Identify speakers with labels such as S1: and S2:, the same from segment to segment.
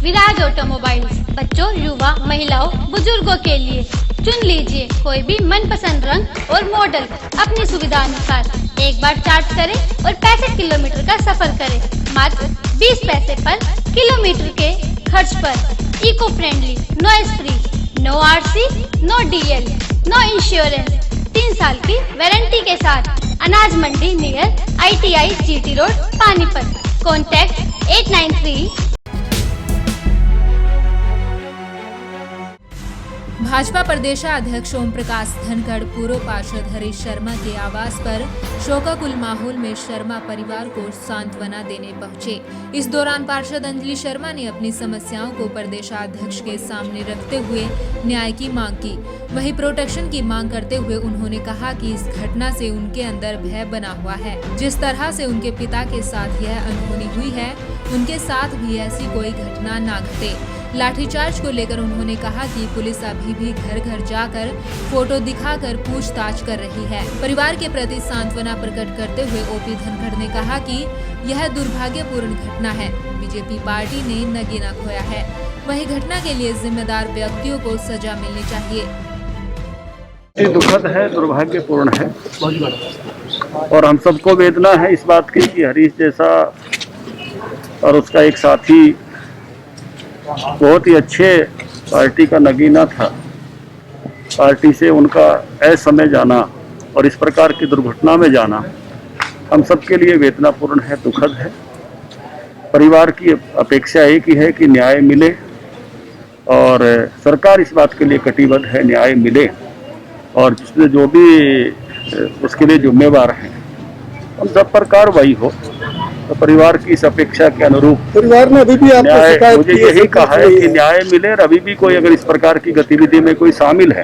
S1: विराज automobiles, बच्चों, युवा, महिलाओं, बुजुर्गों के लिए चुन लीजिए कोई भी मनपसंद रंग और मॉडल अपनी सुविधा अनुसार। एक बार चार्ज करें और 65 किलोमीटर का सफर करें मात्र 20 पैसे पर किलोमीटर के खर्च पर। Eco friendly, noise free, no RC, no DL, no insurance, 3 साल की वारंटी के साथ। Anaj Mandi near ITI GT road Panipat. Contact 893।
S2: Bhajpa प्रदेशाध्यक्ष ओम प्रकाश धनखड़ पूर्व पार्षद हरीश शर्मा के आवास पर शोकाकुल माहौल में शर्मा परिवार को सांत्वना देने पहुंचे। इस दौरान पार्षद अंजलि शर्मा ने अपनी समस्याओं को प्रदेशाध्यक्ष के सामने रखते हुए न्याय की मांग की। वहीं प्रोटेक्शन की मांग करते हुए उन्होंने कहा कि इस घटना से उनके अंदर भय बना हुआ है। जिस तरह से उनके पिता के साथ यह अनहोनी हुई है, उनके साथ भी ऐसी कोई घटना ना घटे। लाठीचार्ज को लेकर उन्होंने कहा कि पुलिस अभी भी घर घर जाकर फोटो दिखाकर पूछताछ कर रही है। परिवार के प्रति सांत्वना प्रकट करते हुए ओपी धनखड़ ने कहा कि यह दुर्भाग्यपूर्ण घटना है। बीजेपी पार्टी ने नगीना खोया है। वहीं घटना के लिए जिम्मेदार व्यक्तियों को सजा मिलनी चाहिए।
S3: दुखद है, दुर्भाग्यपूर्ण है और हम सबको वेदना है इस बात की कि हरीश जैसा और उसका एक साथी बहुत ही अच्छे पार्टी का नगीना था। पार्टी से उनका असमय जाना और इस प्रकार की दुर्घटना में जाना हम सबके लिए वेदनापूर्ण है, दुखद है। परिवार की अपेक्षा एक ही है कि न्याय मिले और सरकार इस बात के लिए कटिबद्ध है न्याय मिले और जिसमें जो भी उसके लिए जिम्मेवार हैं हम सब पर कार्रवाई हो। तो परिवार की इस अपेक्षा के अनुरूप
S4: परिवार ने अभी भी आपको
S3: मुझे यही कहा है कि न्याय मिले। अभी भी कोई अगर इस प्रकार की गतिविधि में कोई शामिल है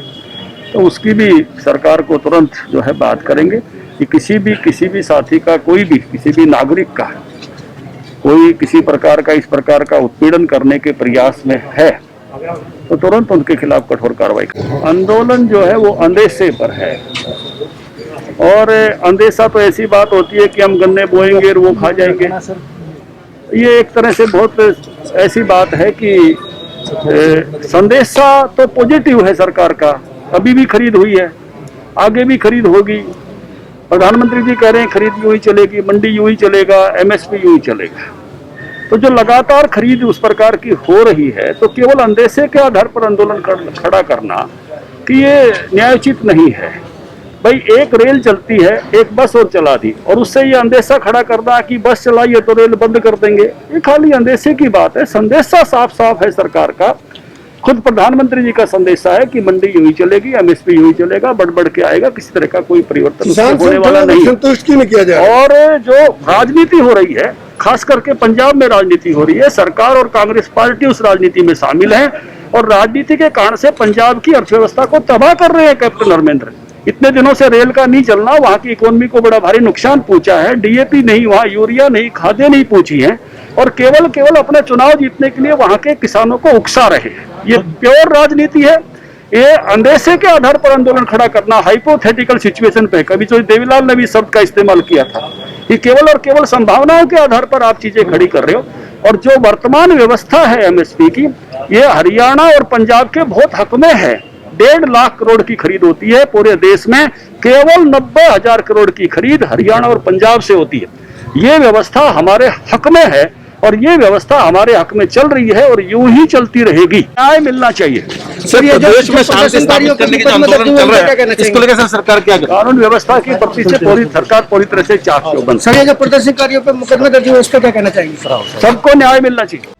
S3: तो उसकी भी सरकार को तुरंत जो है बात करेंगे कि किसी भी साथी का, कोई भी किसी भी नागरिक का कोई किसी प्रकार का इस प्रकार का उत्पीड़न करने के प्रयास में है तो तुरंत उनके खिलाफ कठोर कार्रवाई करें। आंदोलन जो है वो अंदेशे पर है और अंदेशा तो ऐसी बात होती है कि हम गन्ने बोएंगे और वो खा जाएंगे। ये एक तरह से बहुत ऐसी बात है कि संदेशा तो पॉजिटिव है सरकार का। अभी भी खरीद हुई है, आगे भी खरीद होगी। प्रधानमंत्री जी कह रहे हैं खरीद यूं ही चलेगी, मंडी यूं ही चलेगा, MSP यूं ही चलेगा। तो जो लगातार खरीद उस प्रकार की हो रही है तो केवल अंदेशे के आधार पर आंदोलन खड़ा करना कि ये न्यायोचित नहीं है। भाई एक रेल चलती है, एक बस और चला दी और उससे ये अंदेशा खड़ा करना कि बस चलाई है तो रेल बंद कर देंगे, ये खाली अंदेशे की बात है। संदेशा साफ साफ है सरकार का। खुद प्रधानमंत्री जी का संदेशा है कि मंडी यूं ही चलेगी, MSP यूं ही चलेगा, बढ़ के आएगा, किसी तरह का कोई परिवर्तन होने वाला नहीं।
S4: संतुष्ट क्यों नहीं किया जाए?
S3: और जो राजनीति हो रही है, खास करके पंजाब में राजनीति हो रही है, सरकार और कांग्रेस पार्टी उस राजनीति में शामिल है और राजनीति के कारण से पंजाब की अर्थव्यवस्था को तबाह कर रहे हैं कैप्टन धर्मेंद्र। इतने दिनों से रेल का नहीं चलना वहां की इकोनॉमी को बड़ा भारी नुकसान पहुंचा है। DAP नहीं, वहां यूरिया नहीं, खादें नहीं पहुंची हैं और केवल अपने चुनाव जीतने के लिए वहां के किसानों को उकसा रहे हैं। ये प्योर राजनीति है। ये अंदेशे के आधार पर आंदोलन खड़ा करना, हाइपोथेटिकल सिचुएशन पे, कभी तो देवीलाल ने भी शब्द का इस्तेमाल किया था। ये केवल और केवल संभावनाओं के आधार पर आप चीजें खड़ी कर रहे हो और जो वर्तमान व्यवस्था है MSP की, ये हरियाणा और पंजाब के बहुत हक में है। 1.5 लाख करोड़ की खरीद होती है पूरे देश में, केवल 90,000 करोड़ की खरीद हरियाणा और पंजाब से होती है। ये व्यवस्था हमारे हक में है और ये व्यवस्था हमारे हक में चल रही है और यूं ही चलती रहेगी। न्याय मिलना चाहिए।
S4: सर, ये देश में शांति स्थापित करने के आंदोलन चल रहा है, इसको लेकर सर सरकार क्या करे?
S3: कानून व्यवस्था की प्रति से सरकार पूरी तरह से चाक बंद।
S4: सर, ये जो प्रदर्शनकारियों पर मुकदमा दर्ज हुआ, इसका क्या कहना चाहिए?
S3: सबको न्याय मिलना चाहिए।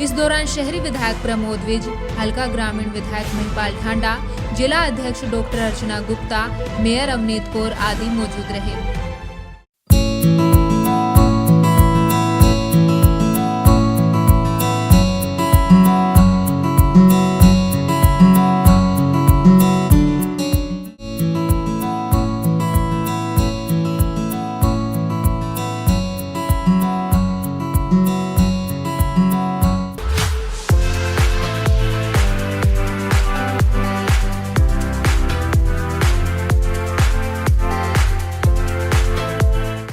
S2: इस दौरान शहरी विधायक प्रमोद विज, हल्का ग्रामीण विधायक महिपाल ढांडा, जिला अध्यक्ष डॉक्टर अर्चना गुप्ता, मेयर अवनीत कौर आदि मौजूद रहे।